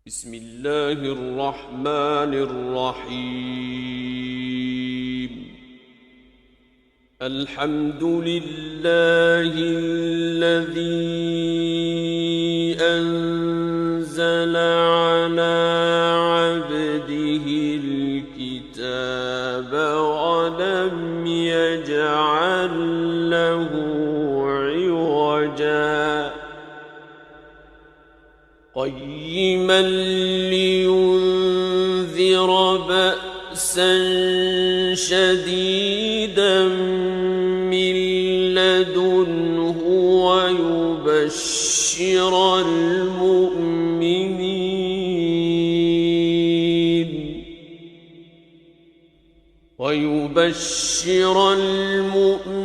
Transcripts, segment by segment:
بسم الله الرحمن الرحيم. الحمد لله الذي أنزل على عبده الكتاب ولم يجعل له عوجا قيما لينذر بأسا شديدا من لدنه ويبشر المؤمنين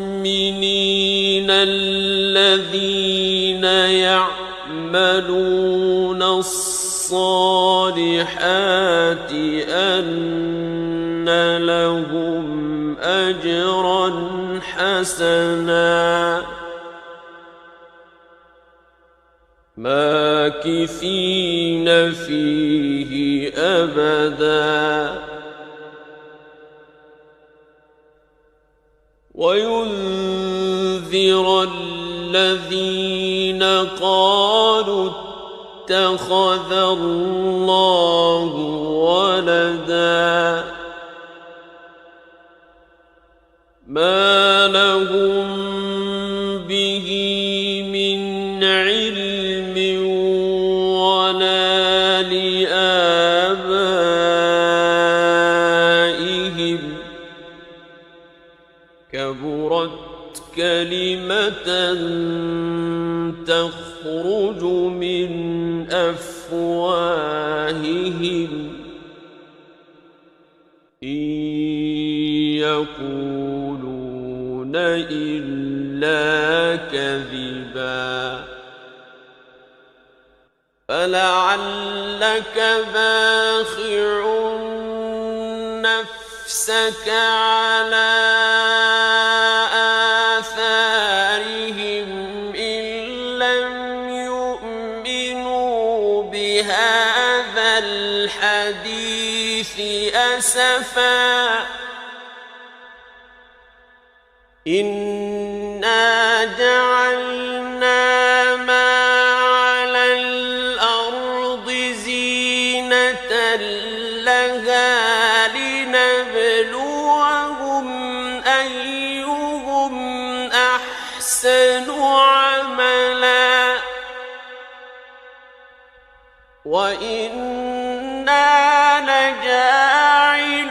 الذين يعملون الصالحات أن لهم أجرا حسنا ماكثين فيه أبدا وينذر الذين قالوا اتخذ الله ولدا ما لهم به من علم ولا لآبائهم كبرت كلمة تخرج من أفواههم إن يقولون إلا كذبا فلعلك باخع نفسك على آثارهم إن لم يؤمنوا بهذا الحديث أسفا إنا جعلنا ما على الأرض زينة لها لنبلوهم أيهم أحسن عملا وإنا لجاعلون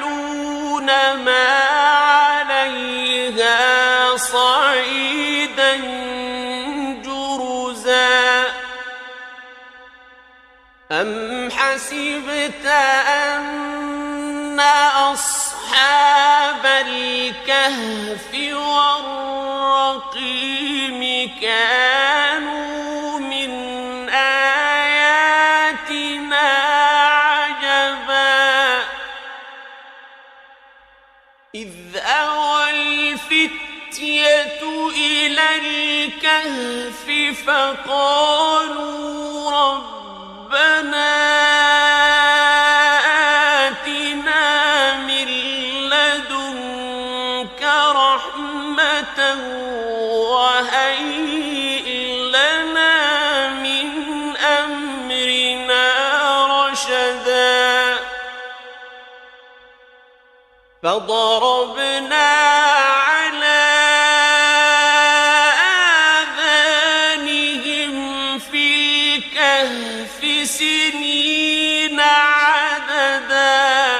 ما عليها صعيدا جرزا أم حسبت أن أصحاب الكهف والرقيم كانوا من آياتنا عجبا إذ أوى الفتية إلى الكهف فقالوا ربنا آتنا من لدنك رحمة وهيئ لنا من أمرنا رشدا فضربنا على آذانهم في الكهف سنين عددا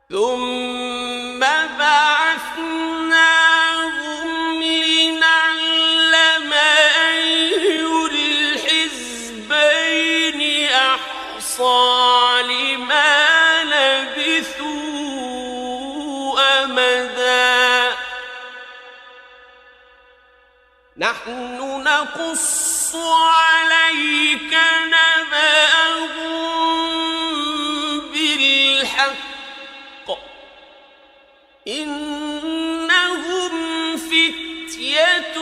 ثم بعثناهم لنعلم أي الحزبين أحصى لما لبثوا أمدا نحن نقص عليك نبأهم بالحق إنهم فتية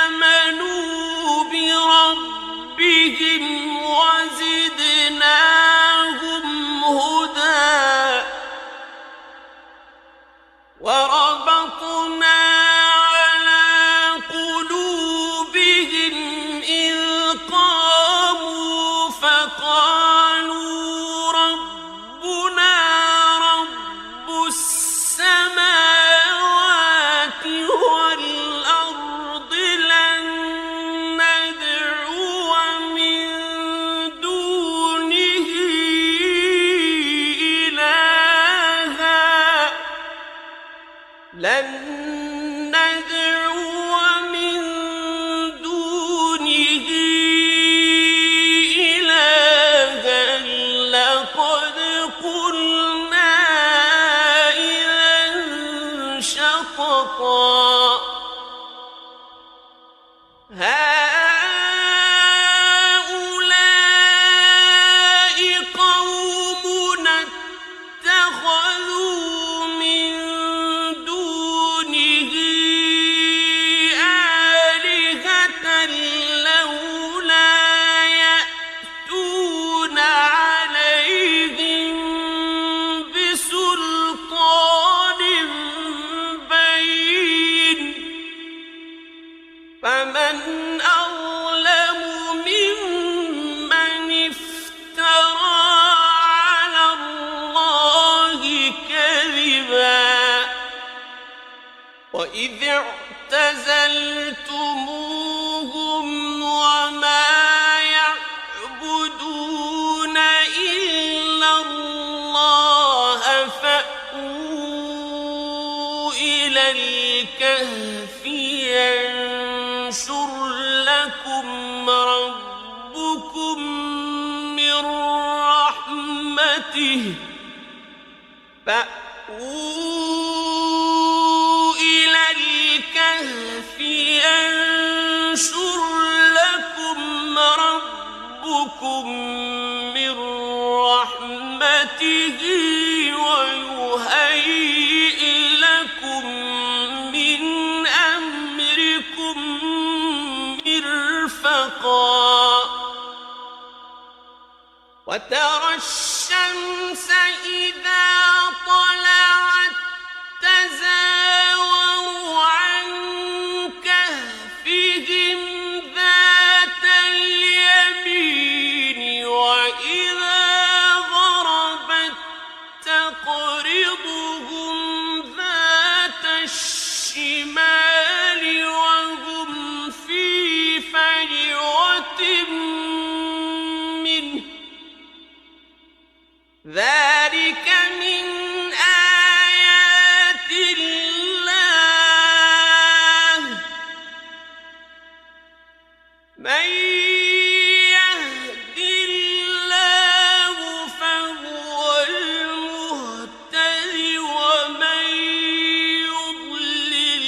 آمنوا بربهم وإذ اعتزلتموهم وما يعبدون إلا الله فأووا إلى الكهف ينشر لكم ربكم من رحمته فأووا إلى الكهف ينشر لكم ربكم من رحمته ويهيئ لكم من أمركم مرفقا وترى الشمس إذا طلعت تزاور عن كهفهم ذات اليمين وإذا غربت تقرضهم ذات الشمال وهم في فجوة منه ذلك من آيات الله من يهد الله فهو المهتد ومن يضلل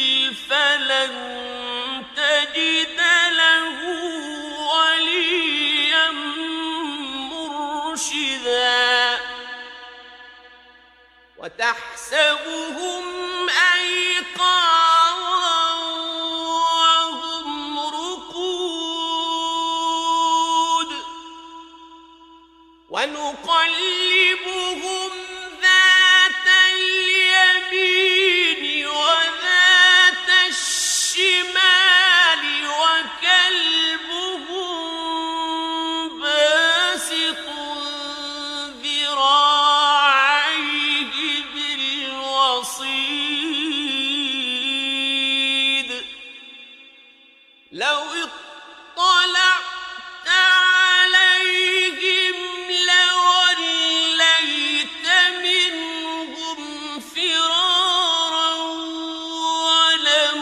فلن تجد له وليا مرشدا وتحسبهم أيقاظا وهم رقود ونقلبهم ذات اليمين وذات الشمال وكلبهم باسط ذراعيه بالوصيد لو اطلعت عليهم لوليت منهم فرارا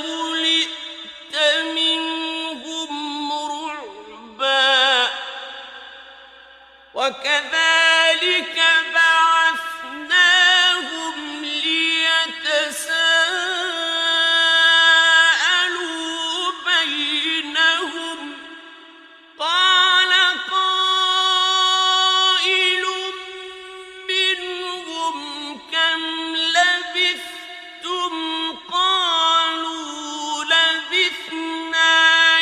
ولملئت منهم رعبا وكذلك بعثناهم ليتساءلوا بينهم قال قائل منهم كم لبثتم قالوا لبثنا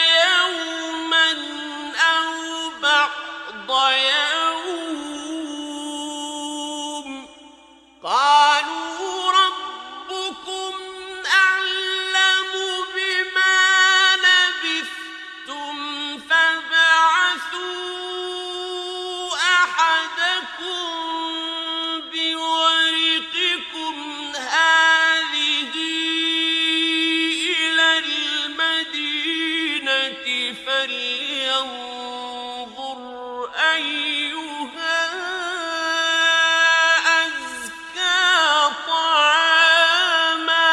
يوما أو بعض يوم قالوا ربكم أعلم بما لبثتم فابعثوا أحدكم بورقكم هذه إلى المدينة فلينظر أيها أزكى طعاما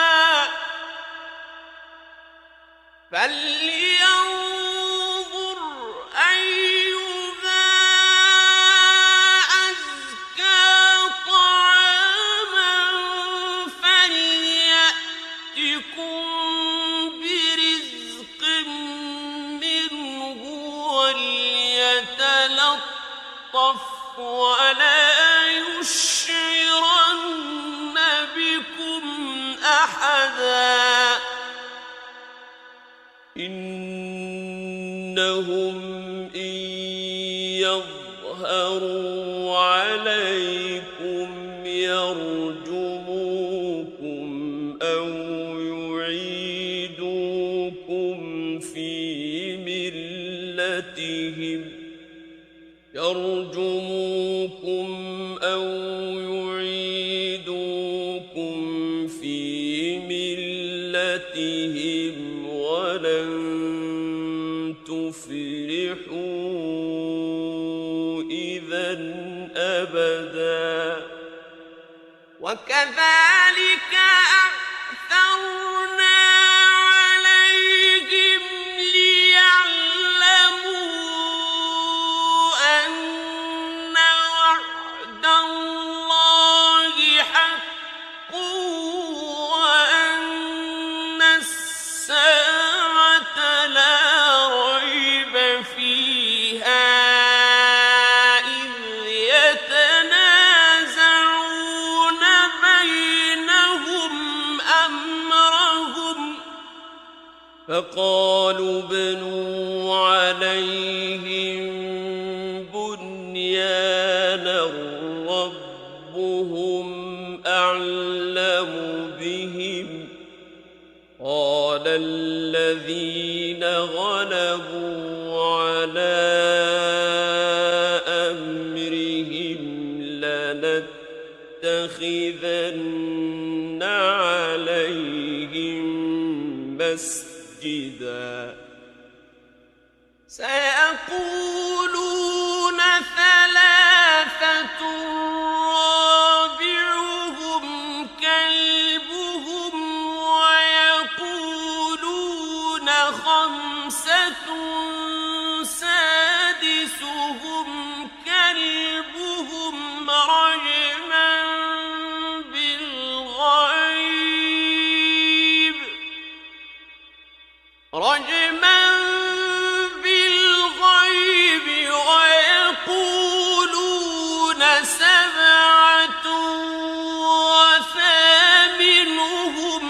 فلينظر أيها أزكى طعاما فليأتكم برزق منه وليتلطف ولا يشعرن بكم أحدا إنهم إن يظهروا عليكم يرجموكم أو يعيدوكم في ملتهم وكذلك أعثرنا عليهم ليعلموا أن وعد الله حق وأن الساعة لا ريب فيها إذ يتنازعون بينهم أمرهم فقالوا ابنوا عليهم بنيانا ربهم أعلم بهم قال الذين غلبوا على أمرهم لنتخذن عليهم مسجدا سيقولون ثلاثة رابعهم كلبهم ويقولون خمسة سادسهم كلبهم رجما بالغيب ويقولون سبعة وثامنهم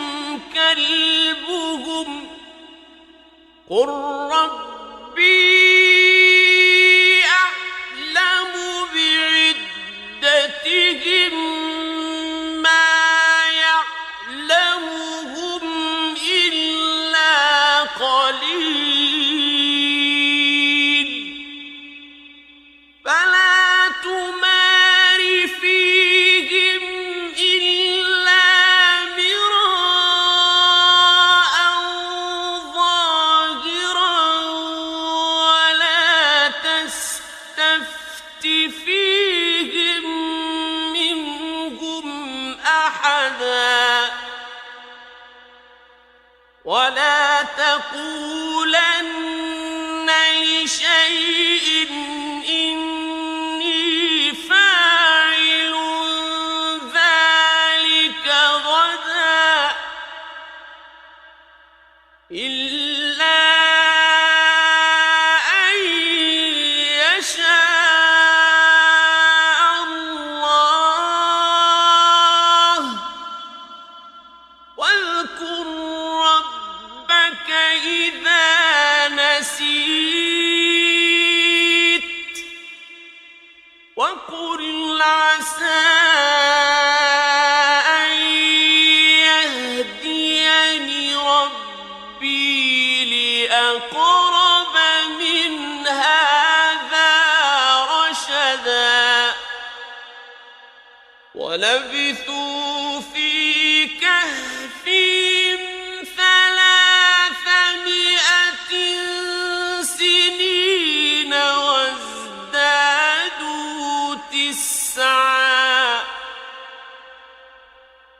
كلبهم قل ربي أعلم بعدتهم ما يعلمهم إلا قليل فلا تمار فيهم إلا مراء ظاهرا ولا تستفت فيهم منهم أحدا ولا تقولن لشيء إني فاعل ذلك غدا إلا أن يشاء الله واذكر ربك إذا نسيت وقل عسى أن يهديني ربي لأقرب من هذا رشدا ولبثوا في كهفهم 300 سنين وازدادوا 9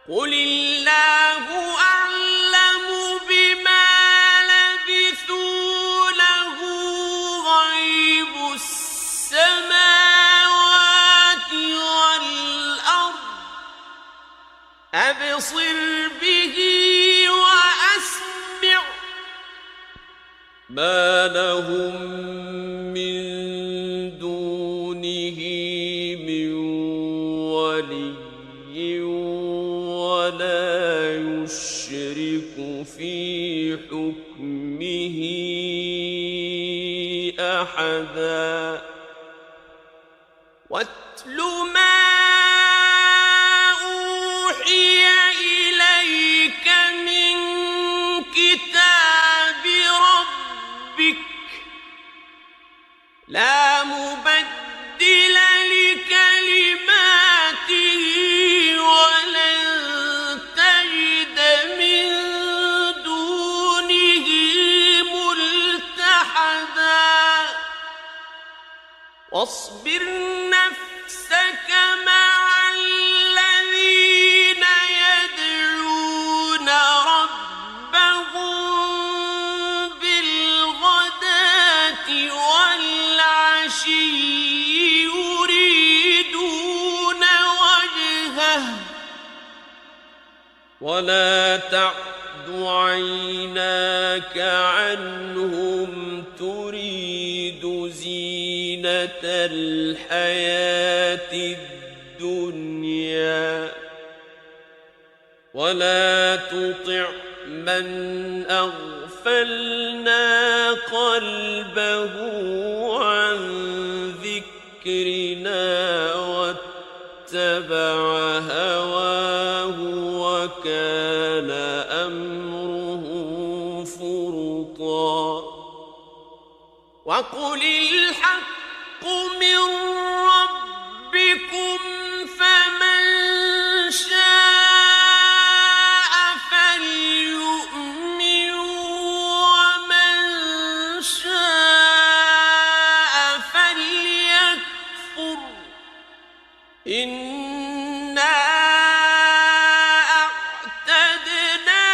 قل الله أعلم بما لبثوا له غيب السماوات والأرض أبصر به وأسمع ما لهم من دونه من ولي ولا يشرك في حكمه أحدا واتل ما أوحي إليك من كتاب ربك لا مبدل لكلماته ولن تجد من دونه ملتحدا واصبر نفسك مع الذين يريدون وجهه ولا تعد عيناك عنهم تريد زينة الحياة الدنيا ولا تطع من أغفلنا قلبه عن ذكرنا واتبع هواه وكان أمره فرطا وقل الحق من ربكم فمن شاء فليؤمن ومن شاء فليكفر إنا أعتدنا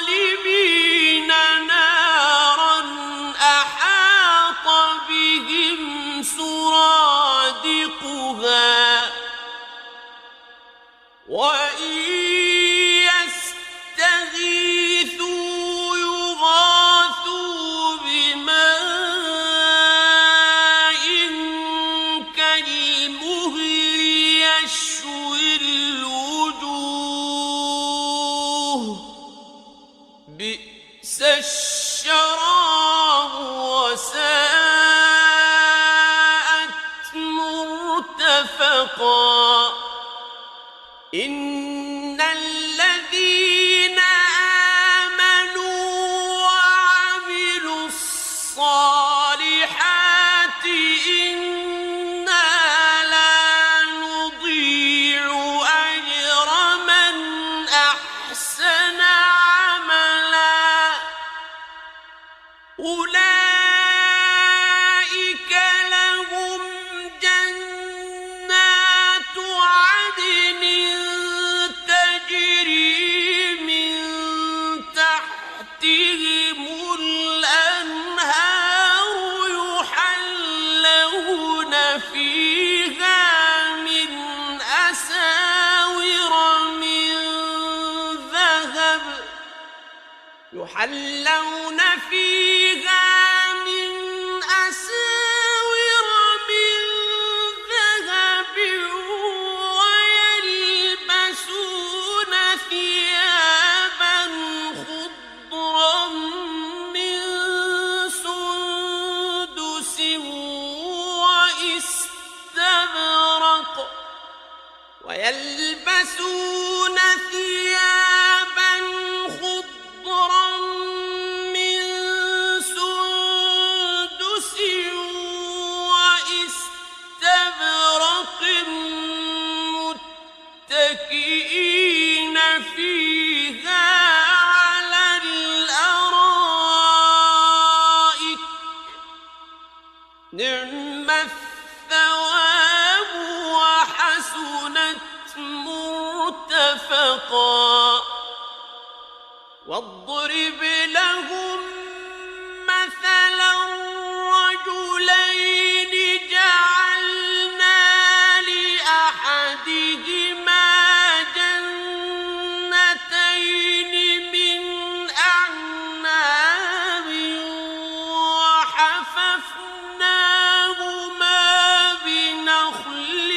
للظالمين نارا أحاط بهم سرادقها وإن يستغيثوا يغاثوا بماء كالمهل يشوي الوجوه بئس الشراب وساءت مرتفقا إن الذين آمنوا وعملوا الصالحات إنا لا نضيع أجر من أحسن عملا أولئك لهم جنات عدن تجري من تحتهم الأنهار يحلون فيها من أساور من ذهب يحلون فيها من أساور من ذهب ويلبسون ثيابا خضرا من سندس واستبرق ويلبسون ثيابا خضرا من سندس واستبرق متكئين فيها على الأرائك نعم الثواب وحسنت مرتفقا واضرب لهم مثلا رجلين جعلنا لأحدهما جنتين من أعناب وحففناهما بنخل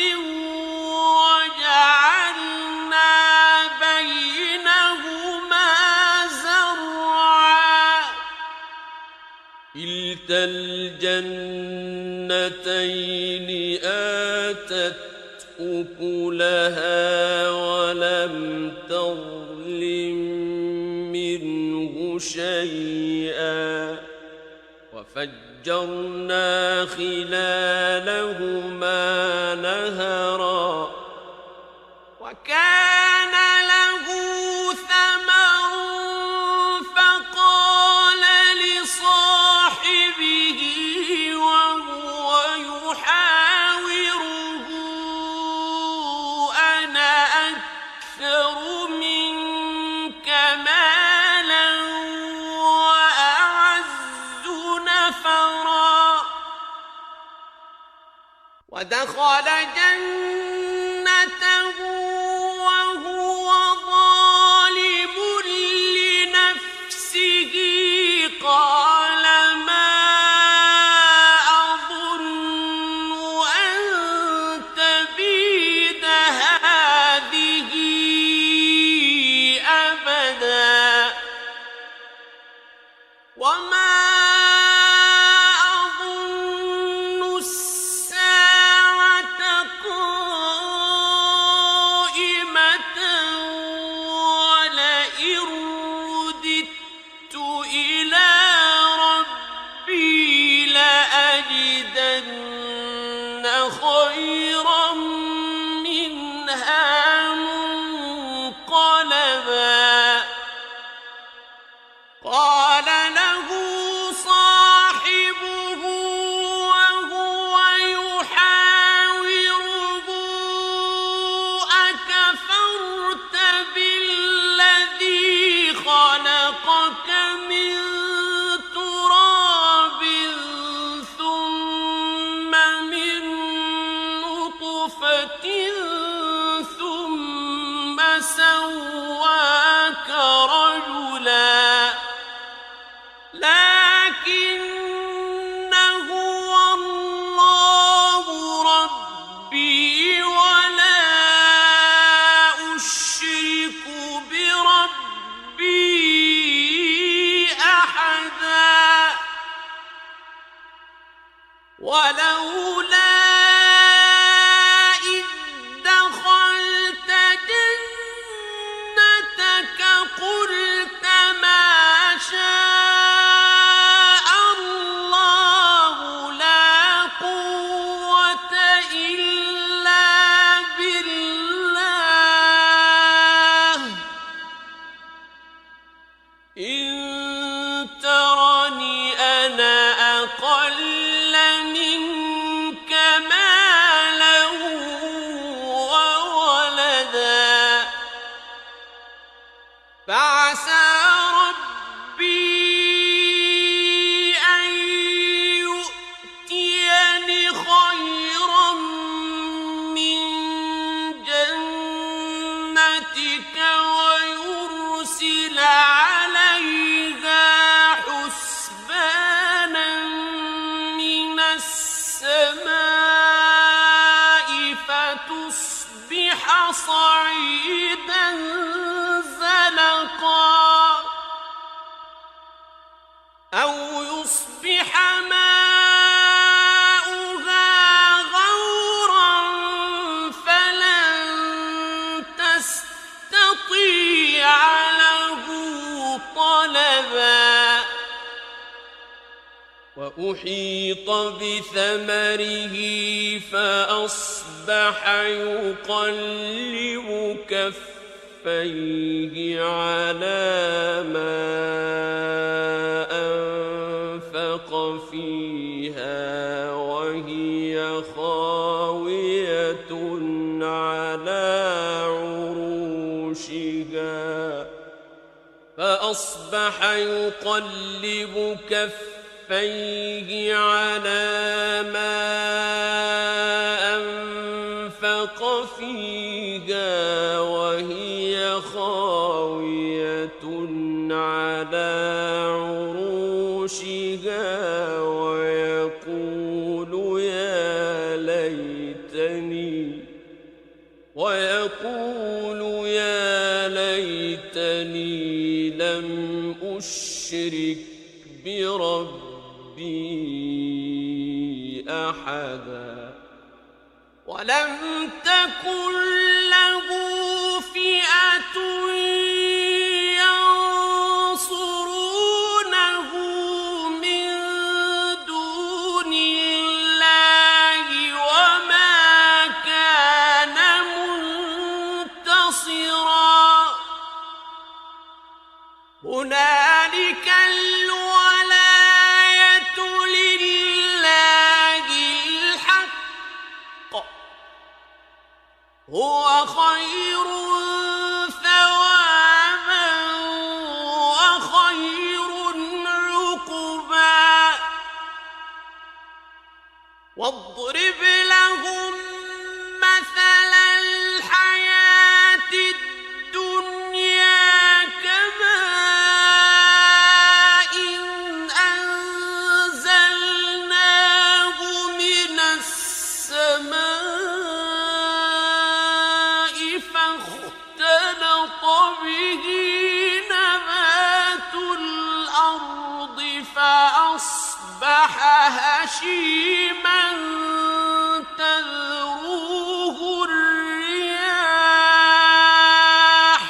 وجعلنا بينهما زرعا كلتا الجنتين آتت أكلها ولم تظلم منه شيئا وفجرنا خلالهما نهرا وكان له ثمر فقال لصاحبه وهو يحاوره أنا أكثر منك مالا وأعز نفرا ودخل جنته وهو ظالم لنفسه قال ما أظن أن تبيد هذه أبدا وما خيرا منها منقلبا قال له صاحبه وهو يحاوره أكفرت بالذي خلقك من تراب ثم من ثم سواك رجلا لكن هو الله ربي ولا أشرك بربي أحدا ولولا قلت ما شاء الله لا قوة إلا بالله إن ترني أنا أقل منك مالا وولدا فعسى ربي أن يؤتيني خيرا من جنتك ويرسل عليها حسبانا من السماء فتصبح صعيدا أو يصبح ماؤها غورا فلن تستطيع له طلبا وأحيط بثمره فأصبح يقلب كفيه على ما أنفق فيها وهي خاوية على عروشها فأصبح يقلب كفيه على ما أنفق فيها وهي خاوية على عروشها ويقول يا ليتني لم أشرك بربي أحدا ولم تكن له فئة ينصرونه من دون الله وما كان منتصرا هنالك الولاية لله الحق هو خير ثوابا واضرب لهم مثل الحياة الدنيا كماء أنزلناه من السماء فاختلط به نبات الأرض فأصبح هشيما تذروه الرياح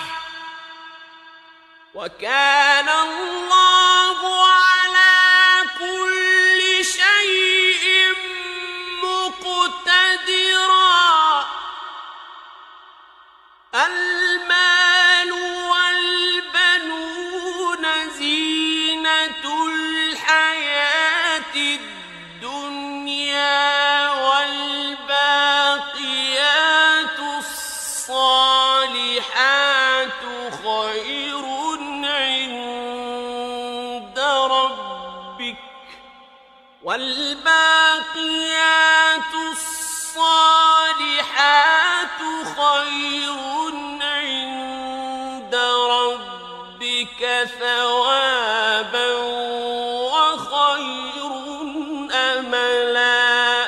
وكان الله على كل شيء مقتدرا المال والبنون زينة الحياة الدنيا والباقيات الصالحات خير عند ربك والباقيات الصالحات خير عند ربك ثوابا وخير أملا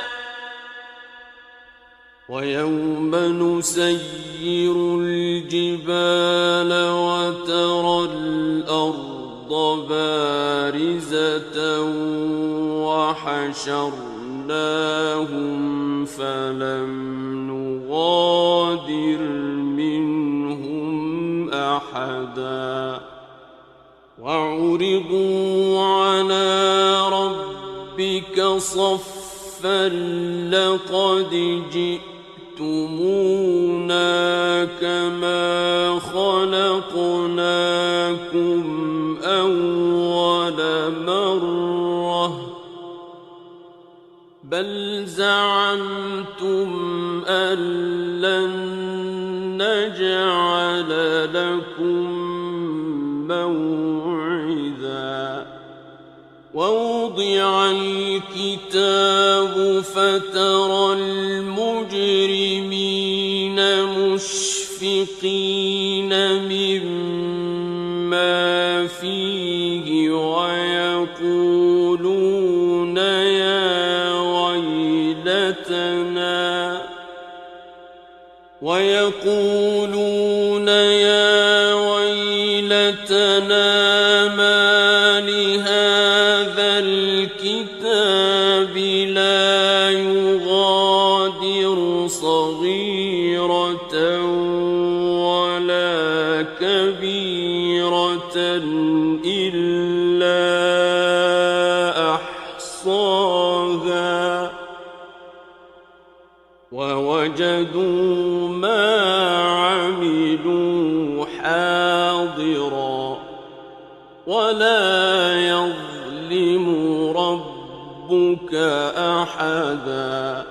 ويوم نسير الجبال وترى الأرض بارزة وحشرناهم فلم نغادر منهم أحدا وعرضوا على ربك صفا لقد جئتمونا كما خلقناكم أول مرة بل زعمتم أن لن نجعل لكم موعدا ووضع الكتاب فترى المجرمين مشفقين مما فيه ويقولون يا ويلتنا ما لهذا الكتاب لا يغادر صغيرة ولا كبيرة إلا أحصاها ووجدوا ما عملوا حاضرا ولا يظلم ربك أحدا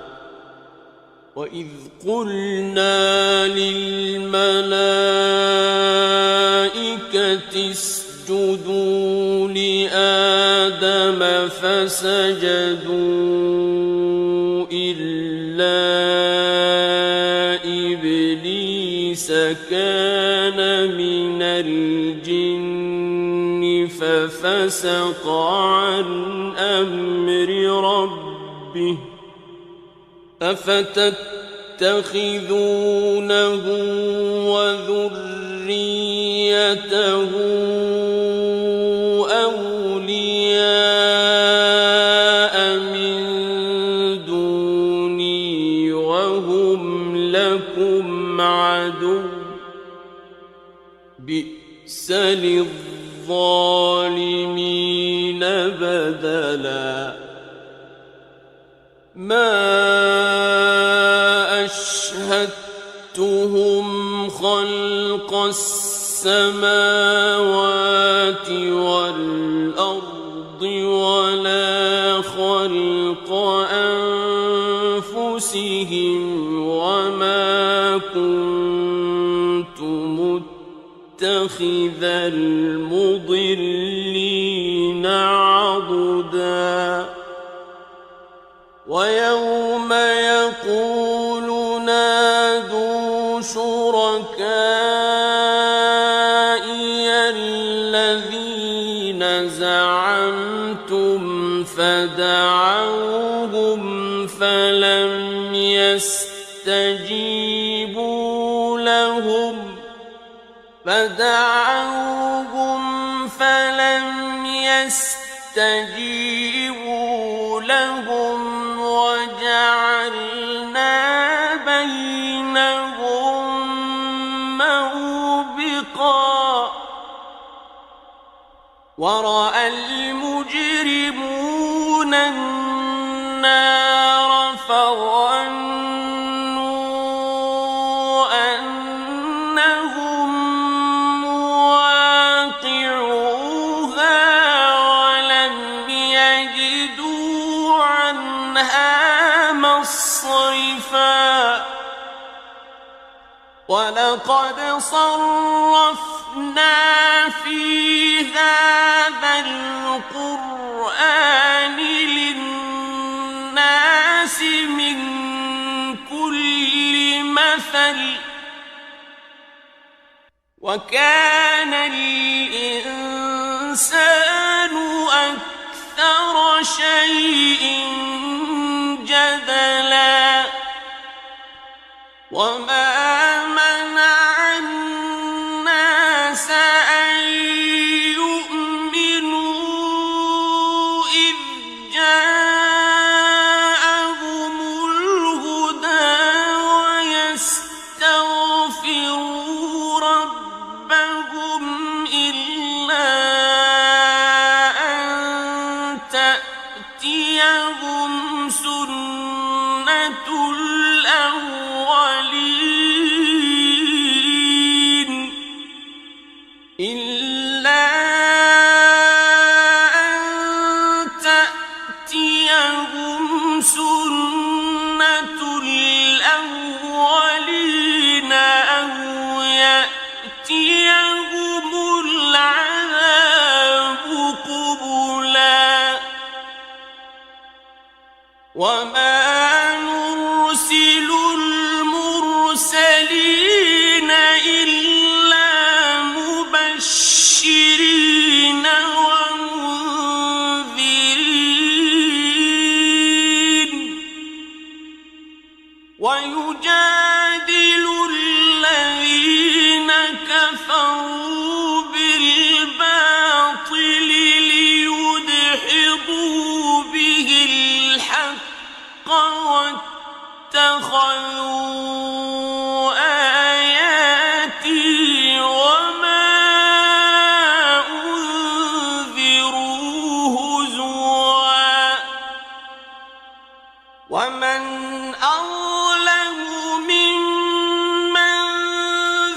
وإذ قلنا للملائكة اسجدوا لآدم فسجدوا إلا إبليس كان من الجن ففسق عن أمر ربه أفتتخذونه وذريته أولياء من دوني وهم لكم عدو بئس للظالمين بدلا ما أشهدتهم خلق السماوات والأرض ولا خلق أنفسهم وما كنت متخذ المضلين عضدا ويوم يقول نادوا شركائي الذين زعمتم فدعوهم فلم يستجيبوا لهم وجعلنا بينهم موبقا ورأى المجرمون النار فظنوا أنهم مواقعوها ولم يجدوا عنها مصرفا ولقد صرفنا في هذا القرآن للناس من كل مثل وكان الإنسان أكثر شيء جدلا وما منع الناس أن يؤمنوا إذ جاءهم الهدى ويستغفروا ربهم إلا أن تأتيهم سنة الأولين إلا أن تأتيهم سنة الأولين أو يأتيهم العذاب قبلا وما نرسل المرسلين إلا مبشرين ومنذرين ويجادل الذين كفروا بالباطل ليدحضوا به الحق واتخذوا آياتي وما أنذروا هزوا ومن أظلم ممن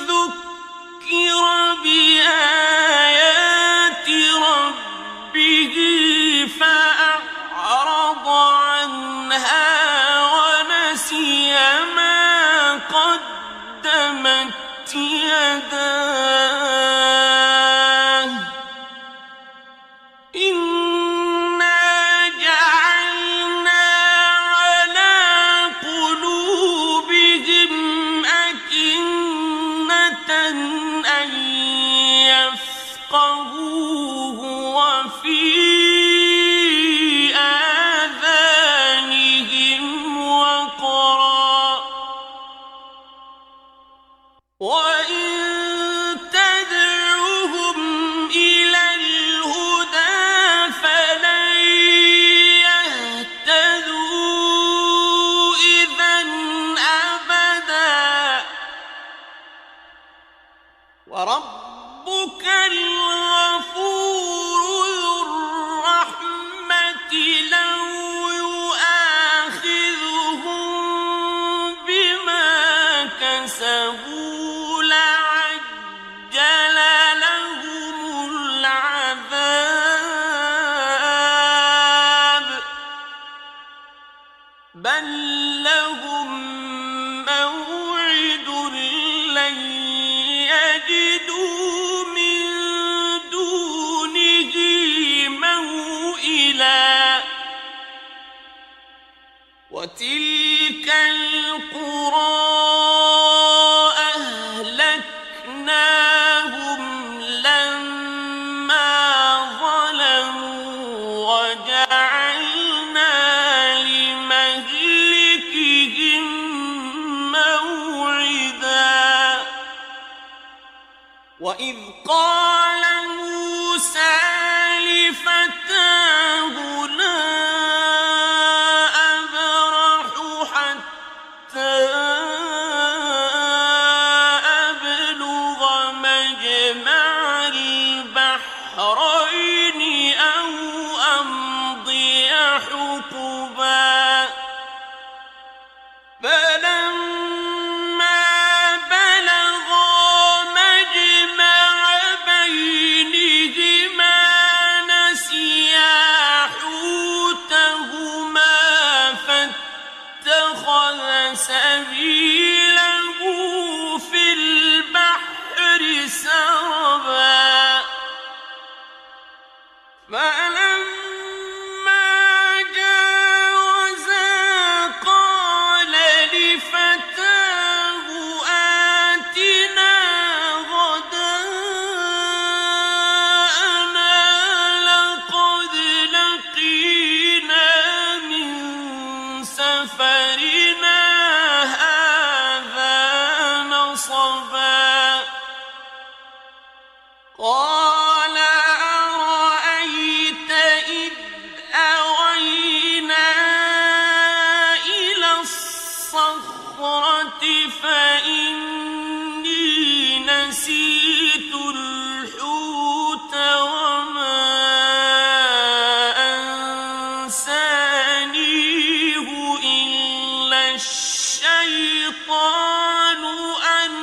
ذكر بآيات ربه فأعرض عنها ونسي ما قدمت يداه إنا جعلنا على قلوبهم أكنة أن يفقهوه وفي آذانهم وقرا وإن تدعوهم إلى الهدى فلن يهتدوا إذا أبدا وربك الغفور ذو الرحمة لو يؤاخذهم بما كسبوا لعجل لهم العذاب بل لهم موعد لن يجدوا من دونه موئلا وتلك القرى أهلكناهم لما ظلموا وجعلنا لمهلكهم موعدا وإذ قال موسى لفتاه لا أبرح حتى أبلغ مجمع البحرين أو أمضي حقبا فلما بلغا مجمع بينهما نسيا حوتهما فاتخذ سبيله في البحر سربا فلما جاوزا قال لفتاه آتنا غداءنا لقد لقينا من سفرنا هذا نصبا قال أرأيت إذ أوينا إلى الصخرة فإني نسيت الحوت وما أنسانيه إلا الشيطان أن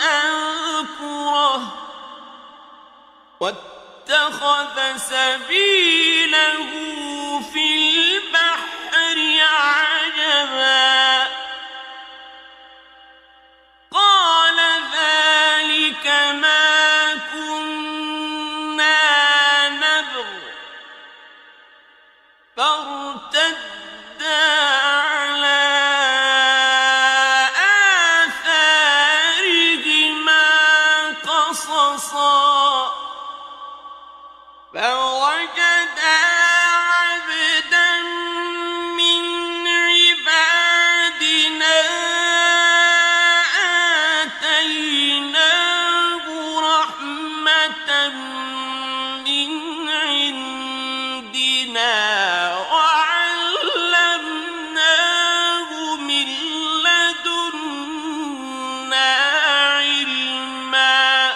أذكره واتخذ سبيله في البحر عجبا قال ذلك ما كنا نبغ فارتدا على آثارهما قصصا فوجدا عبدا من عبادنا آتيناه رحمة من عندنا وعلمناه من لدنا علما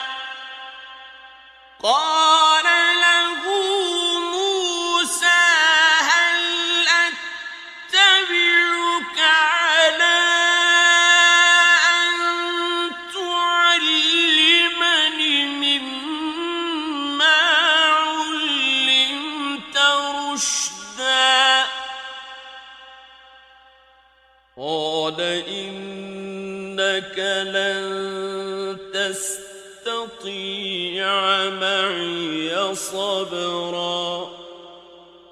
قال له موسى هل أتبعك على أن تعلمني مما علمت رشدا قال إنك لن تستطيع معي صبرا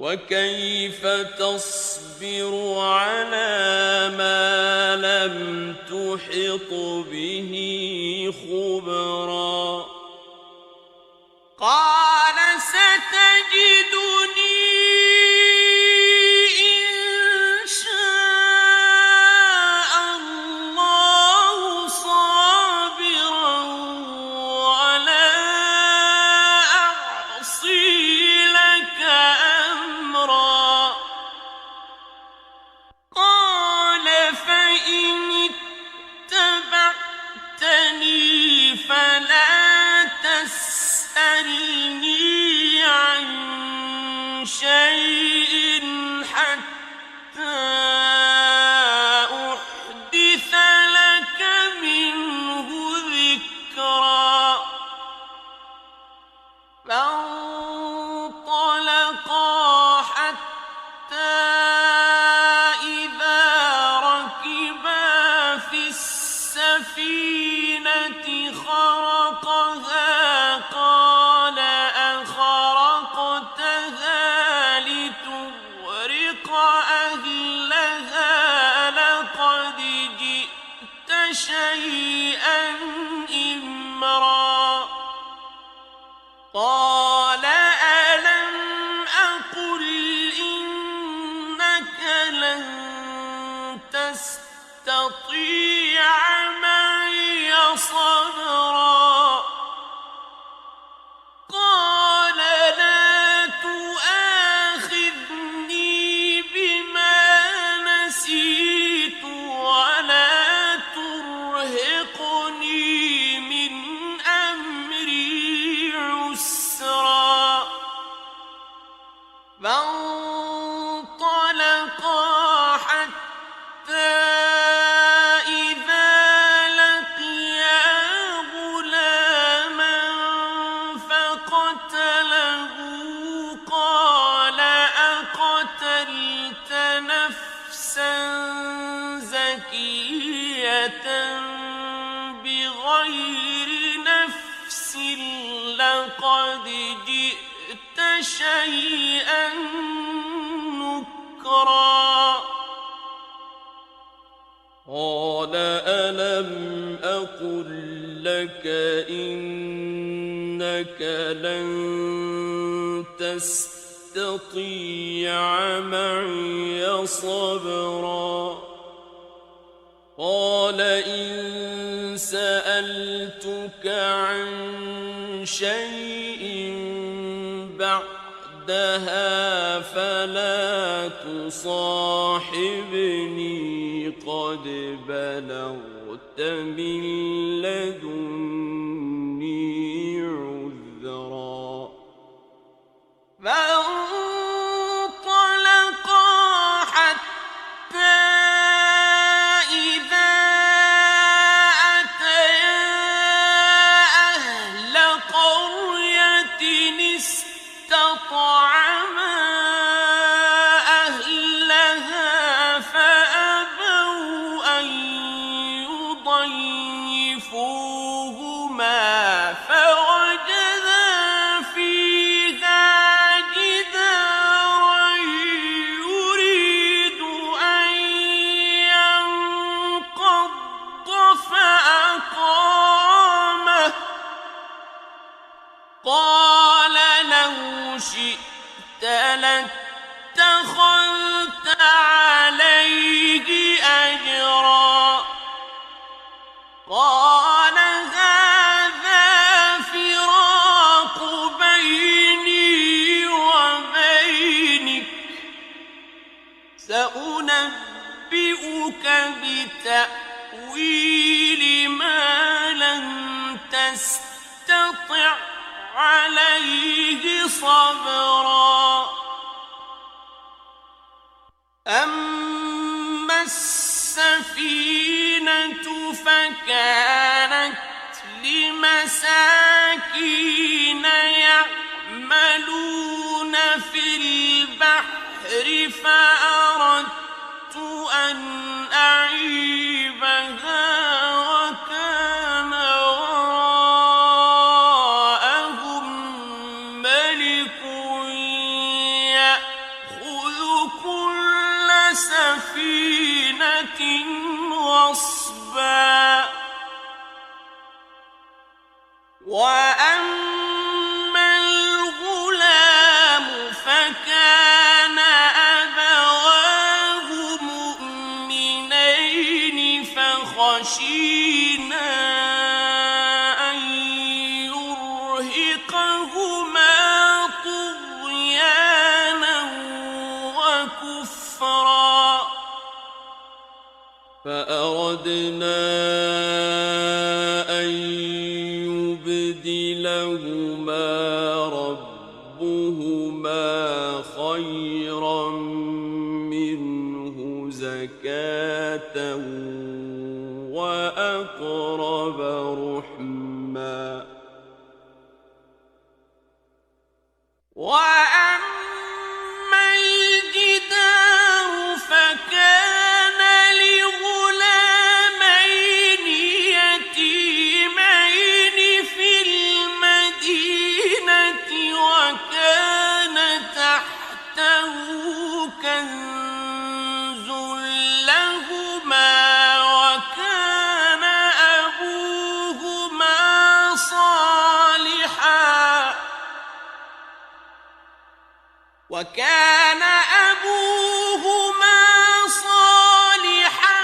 وكيف تصبر على ما لم تحط به خبرا قال ستجدني إن شاء الله صابرا ولا أعصي لك أمرا قال فإن اتبعت شيئا إمرا قال ألم أقل إنك لن تستطيع معي صبرا قال لا تؤاخذني بما نسيت ولا ترهقني من أمري عسرا فانطلقا حتى إذا لقيا غلاما فقتله قال أقتلت نفسا زكية بغير نفس لقد جئت شيئا نكرا قال ألم أقل لك إنك لن تستطيع معي صبرا قال إن سألتك عن شيء بعدها فلا تصاحبني قد بلغت من لدني عذرا فانطلقا حتى إذا أتيا أهل قرية استطعما أهلها فأبوا أن يضيفوهما فوجدا فيها جدارا يريد أن ينقض فأقامه قال لو شئت لاتخذت عليه أجرا قال هذا فراق بيني وبينك سأنبئك بتأويل ما لم تستطع عليه صبرا أما السفينة فكانت لمساكين يعملون في البحر فأردت أن أعيبها وكان وراءهم ملك يأخذ كل سفينة غصبا وأما الغلام فكان أبواه مؤمنين فخشينا أن يرهقهما طغيانا وكفرا فأردنا أن يبدلهما ربهما خيرا منه زكاة وأقرب رحما وأما الجدار فكان لغلامين يتيمين في المدينة وكان تحته كنز لهما وكان وكان أبوهما صالحا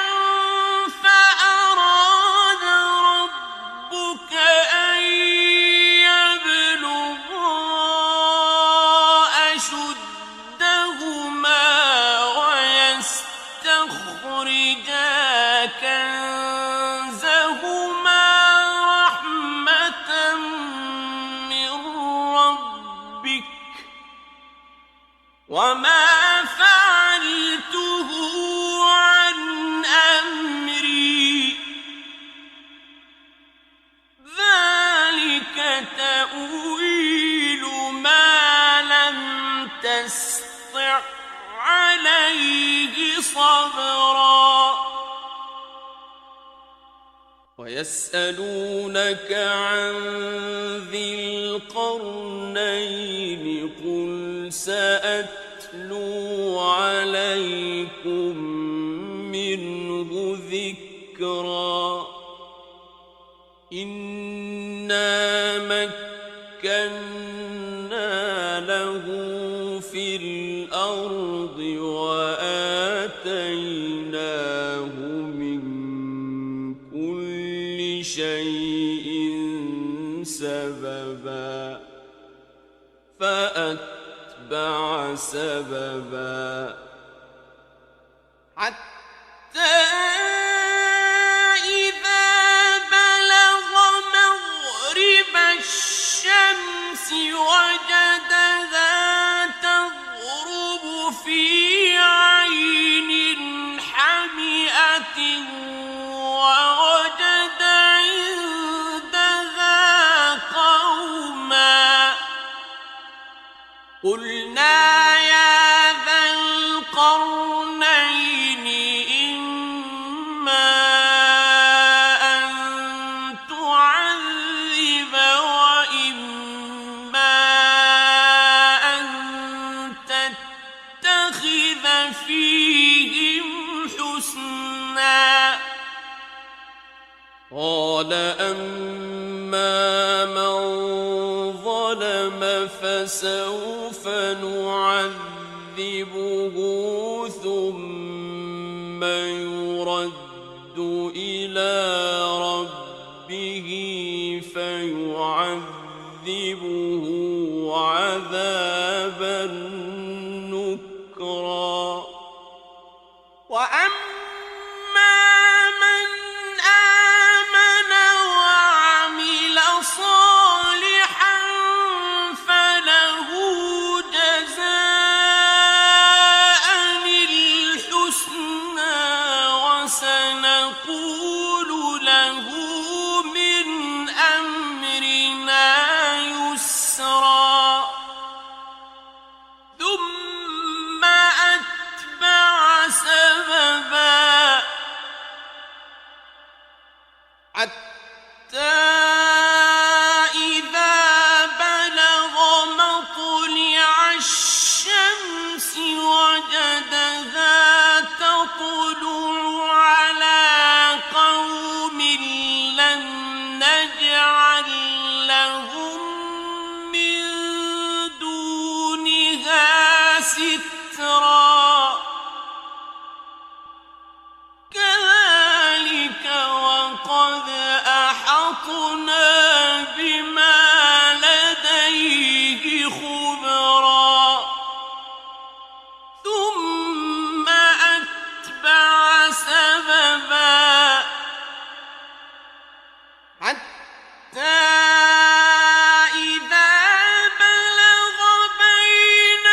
فأراد ربك أن يبلغا أشدهما ويستخرجا كنزهما رحمة من ربك وما فعلته عن أمري ذلك تأويل ما لم تسطع عليه صبرا ويسألونك عن ذي القرنين قل سأتلو عليكم منه ذكرا إنا مكنا له في الأرض وآتيناه من كل شيء سببا فأتبع سببا حتى إذا بلغ مغرب الشمس وجدها تغرب في عين حمئة ووجد عندها قوما قلنا يا ذا القرنين إما أن تعذب وإما أن تتخذ فيهم حسنا قال أما من ظلم فسوف نعذبه ثم يرد إلى ربه فيعذبه عذابا نكرا وأما من آمن وعمل صالحا فله جزاء الحسنى وسنقول له من أمرنا يسرا ثم أتبع سببا حتى إذا بلغ مطلع الشمس وجدها تطلع على قوم لم نجعل لهم من دونها سترا كذلك وقد أحطنا بما لديه خبرا ثم أتبع سببا حتى إذا بلغ بين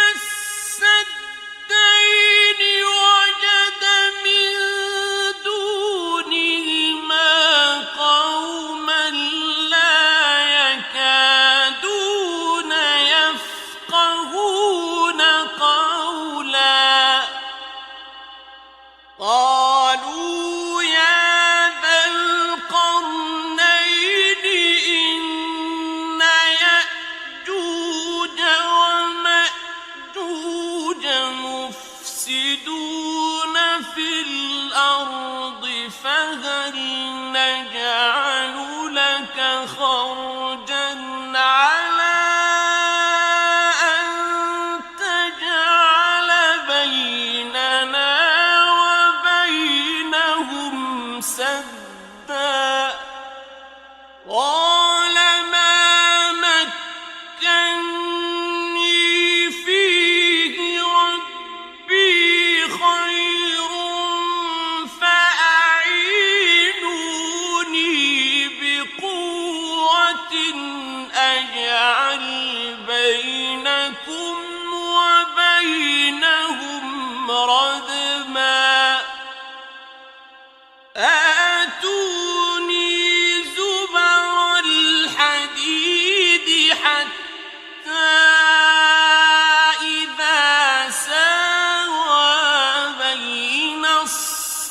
السدين وجد من دونهما قوما لا يكادون يفقهون قولا قالوا يا ذا القرنين إن يأجوج ومأجوج مفسدون في الأرض فهل نجعل لك خرجا على أن تجعل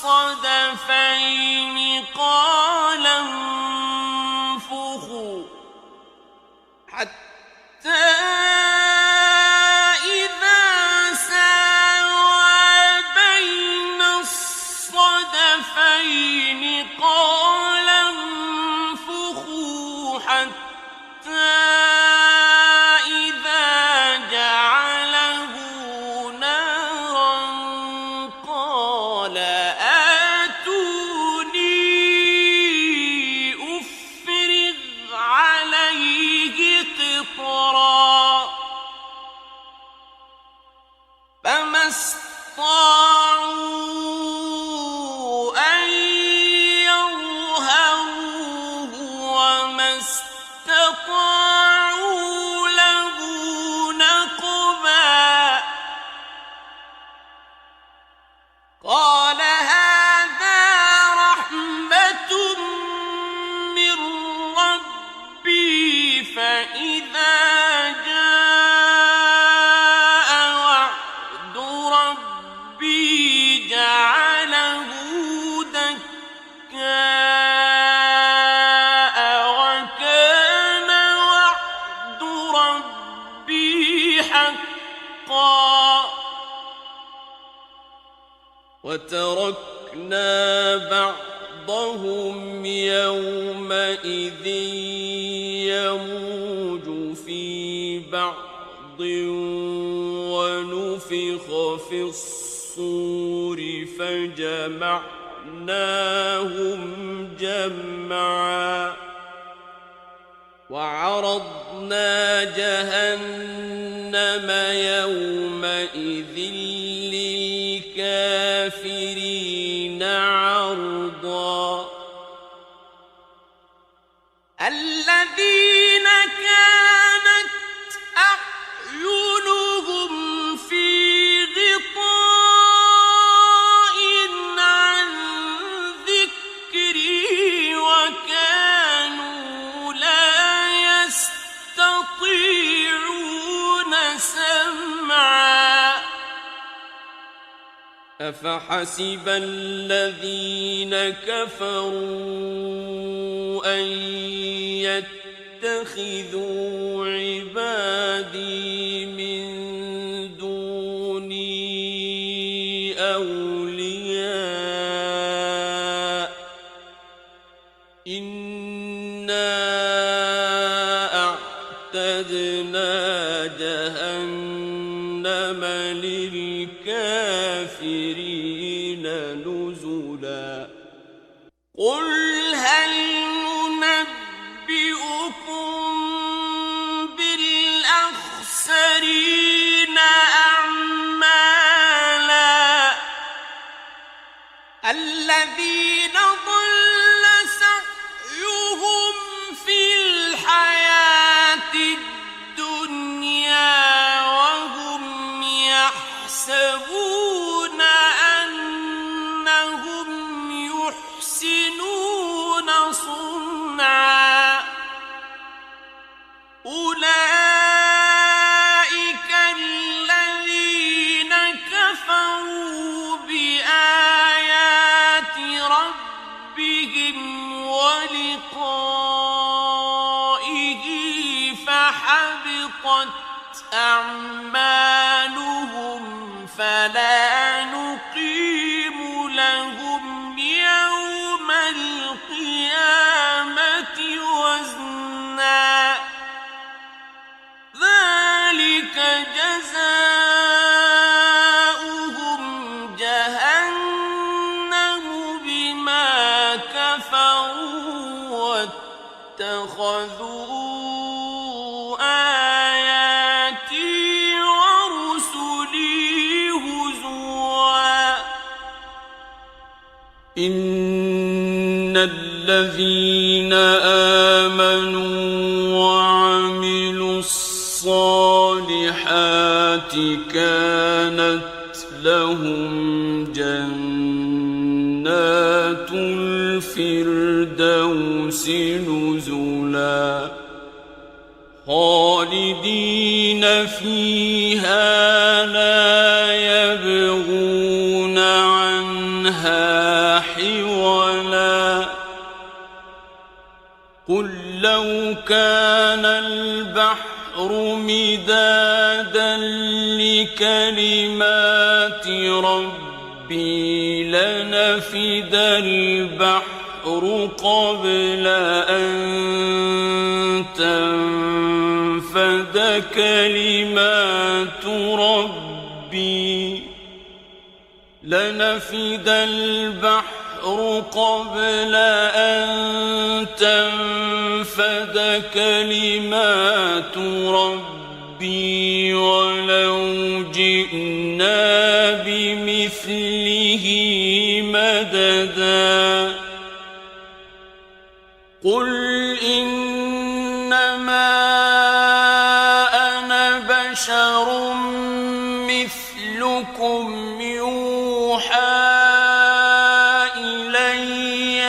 الصدفين قال انفخوا حتى إذا ساوى بين الصدفين قال انفخوا حتى إذا جعله نارا قال آتوني أفرغ عليه قطرا فما استطاعوا أن يظهروه وما استطاعوا له نقبا قال هذا رحمة من ربي فإذا جاء وعد ربي جعله دكاء وكان وعد ربي حقا وتركنا بعضهم يومئذ يموج في بعض ونفخ في الصور فجمعناهم جمعا وعرضنا جهنم يومئذ للكافرين عرضا الذين كانت أعينهم في غطاء عن ذكري وكانوا لا يستطيعون سمعا أفحسب الذين كفروا أن يتخذوا عبادي من دوني أولياء إنا أعتدنا جهنم للكافرين نزلا قل هل ننبئكم بالأخسرين أعمالا الذين ضل سعيهم في الحياة الدنيا وهم يحسبون أنهم يحسنون صنعا أولئك الذين كفروا بآيات ربهم ولقائه فحبطت أعمالهم فلا نقيم لهم يوم القيامة وزنا ذلك جزاؤهم جهنم بما كفروا واتخذوا آياتي ورسلي هزوا إن الذين آمنوا وعملوا الصالحات كانت لهم جنات الفردوس نزلا خالدين فيها لا يبغون عنها حولا قل لو كان البحر مدادا لكلمات ربي لنفد البحر قبل أن تنفد كلمات ربي لنفد البحر قبل أن تنفد كلمات ربي ولو جئنا بمثله مددا قل إنما أنا بشر مثلكم يوحى إلي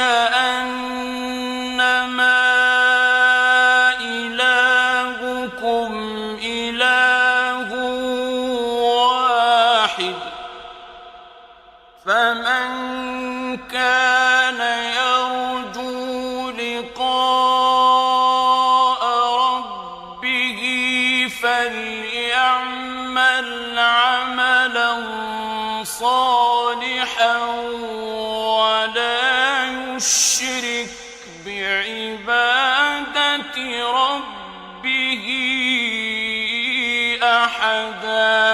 أنما إلهكم إله واحد فمن كان يرجو لقاء ربه فليعمل عملا صالحا ولا يشرك بعبادة ربه أحدا